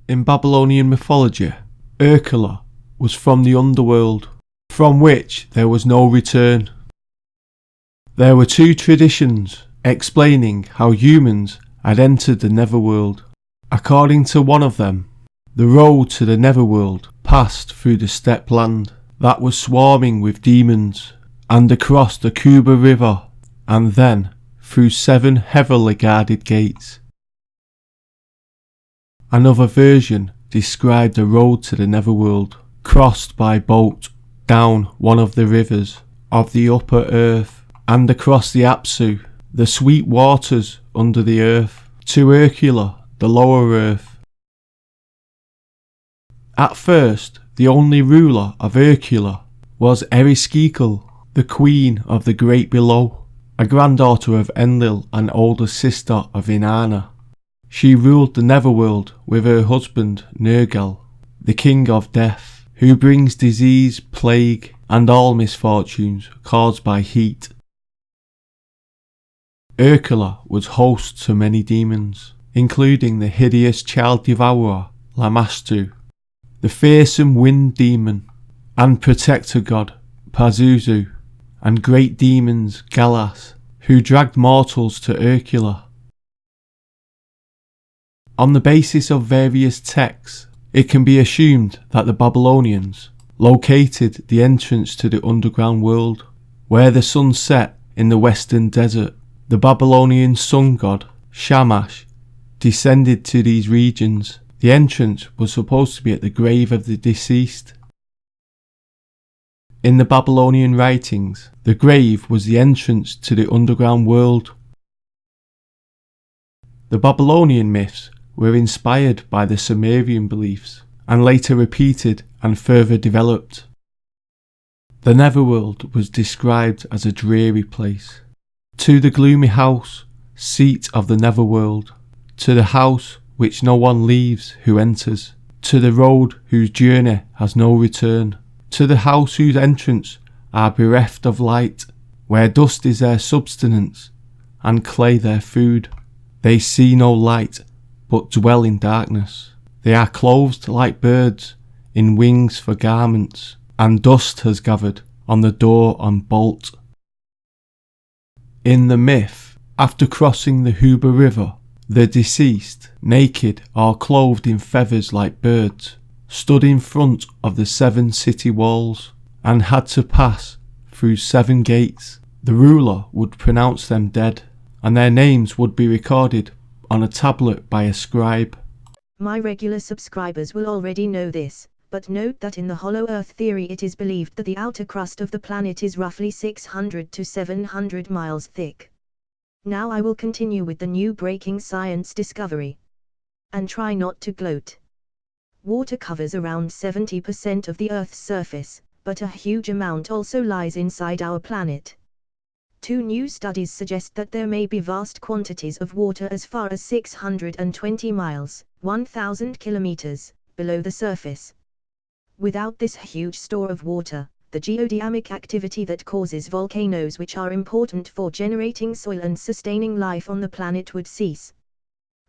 In Babylonian mythology, Irkalla was from the underworld, from which there was no return. There were two traditions explaining how humans had entered the netherworld. According to one of them, the road to the netherworld passed through the steppe land that was swarming with demons, and across the Kuba River, and then through 7 heavily guarded gates. Another version described the road to the netherworld crossed by boat down one of the rivers of the upper earth and across the Apsu, the sweet waters under the earth, to Irkalla, the lower earth. At first, the only ruler of Irkalla was Ereshkigal, the queen of the Great Below, a granddaughter of Enlil and older sister of Inanna. She ruled the netherworld with her husband Nergal, the king of death, who brings disease, plague, and all misfortunes caused by heat. Irkalla was host to many demons, including the hideous child devourer Lamashtu, the fearsome wind demon, and protector god Pazuzu, and great demons Galas, who dragged mortals to Irkalla. On the basis of various texts, it can be assumed that the Babylonians located the entrance to the underground world, where the sun set in the western desert. The Babylonian sun god, Shamash, descended to these regions. The entrance was supposed to be at the grave of the deceased. In the Babylonian writings, the grave was the entrance to the underground world. The Babylonian myths were inspired by the Sumerian beliefs and later repeated and further developed. The netherworld was described as a dreary place. To the gloomy house, seat of the netherworld, to the house which no one leaves who enters, to the road whose journey has no return, to the house whose entrance are bereft of light, where dust is their subsistence and clay their food. They see no light, but dwell in darkness. They are clothed like birds, in wings for garments, and dust has gathered on the door and bolt. In the myth, after crossing the Huber River, the deceased, naked or clothed in feathers like birds, stood in front of the 7 city walls, and had to pass through 7 gates. The ruler would pronounce them dead, and their names would be recorded on a tablet by a scribe. My regular subscribers will already know this, but note that in the hollow earth theory it is believed that the outer crust of the planet is roughly 600 to 700 miles thick. Now I will continue with the new breaking science discovery. And try not to gloat. Water covers around 70% of the Earth's surface, but a huge amount also lies inside our planet. 2 new studies suggest that there may be vast quantities of water as far as 620 miles, 1,000 kilometers, below the surface. Without this huge store of water, the geodynamic activity that causes volcanoes, which are important for generating soil and sustaining life on the planet, would cease.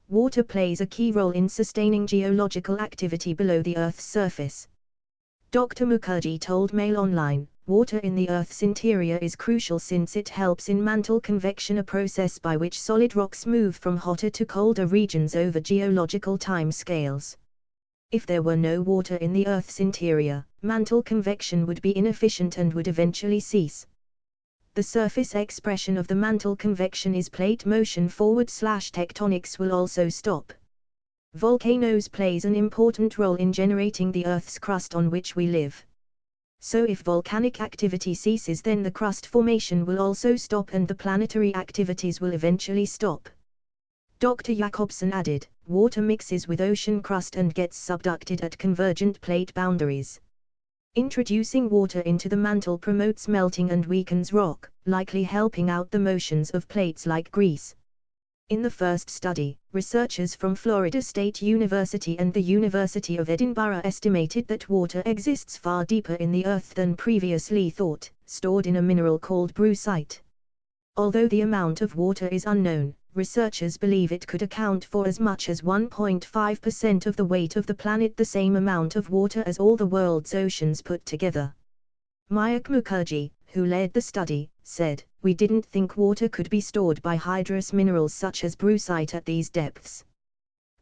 Water plays a key role in sustaining geological activity below the Earth's surface. Dr. Mukherjee told Mail Online, water in the Earth's interior is crucial since it helps in mantle convection, a process by which solid rocks move from hotter to colder regions over geological time scales. If there were no water in the Earth's interior, mantle convection would be inefficient and would eventually cease. The surface expression of the mantle convection is plate motion /tectonics will also stop. Volcanoes plays an important role in generating the Earth's crust on which we live. So if volcanic activity ceases, then the crust formation will also stop and the planetary activities will eventually stop. Dr. Jacobson added, water mixes with ocean crust and gets subducted at convergent plate boundaries. Introducing water into the mantle promotes melting and weakens rock, likely helping out the motions of plates like Greece. In the first study, researchers from Florida State University and the University of Edinburgh estimated that water exists far deeper in the Earth than previously thought, stored in a mineral called brucite. Although the amount of water is unknown, researchers believe it could account for as much as 1.5% of the weight of the planet, the same amount of water as all the world's oceans put together. Mukherjee, who led the study, said, "We didn't think water could be stored by hydrous minerals such as brucite at these depths.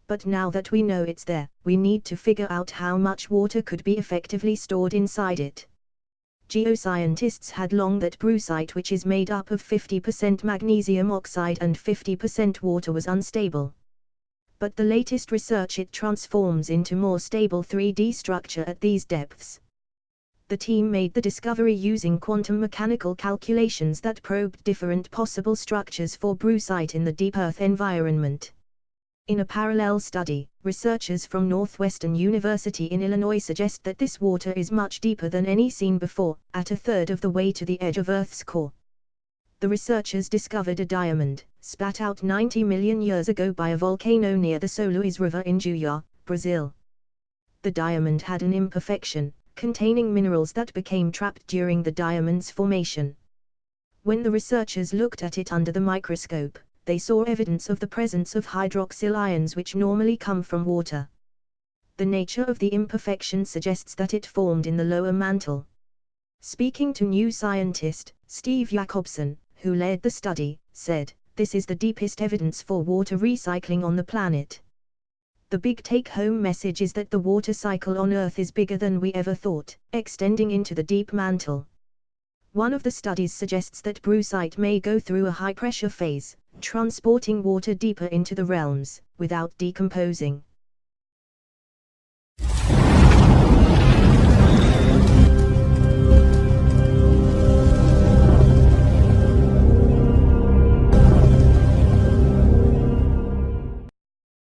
But now that we know it's there, we need to figure out how much water could be effectively stored inside it." Geoscientists had long that brucite, which is made up of 50% magnesium oxide and 50% water, was unstable. But the latest research, it transforms into more stable 3D structure at these depths. The team made the discovery using quantum mechanical calculations that probed different possible structures for brucite in the deep Earth environment. In a parallel study, researchers from Northwestern University in Illinois suggest that this water is much deeper than any seen before, at a third of the way to the edge of Earth's core. The researchers discovered a diamond, spat out 90 million years ago by a volcano near the São Luís River in Juiz, Brazil. The diamond had an imperfection, containing minerals that became trapped during the diamond's formation. When the researchers looked at it under the microscope, they saw evidence of the presence of hydroxyl ions which normally come from water. The nature of the imperfection suggests that it formed in the lower mantle. Speaking to New Scientist, Steve Jacobson, who led the study, said, "This is the deepest evidence for water recycling on the planet." The big take-home message is that the water cycle on Earth is bigger than we ever thought, extending into the deep mantle. One of the studies suggests that brucite may go through a high-pressure phase, transporting water deeper into the realms, without decomposing.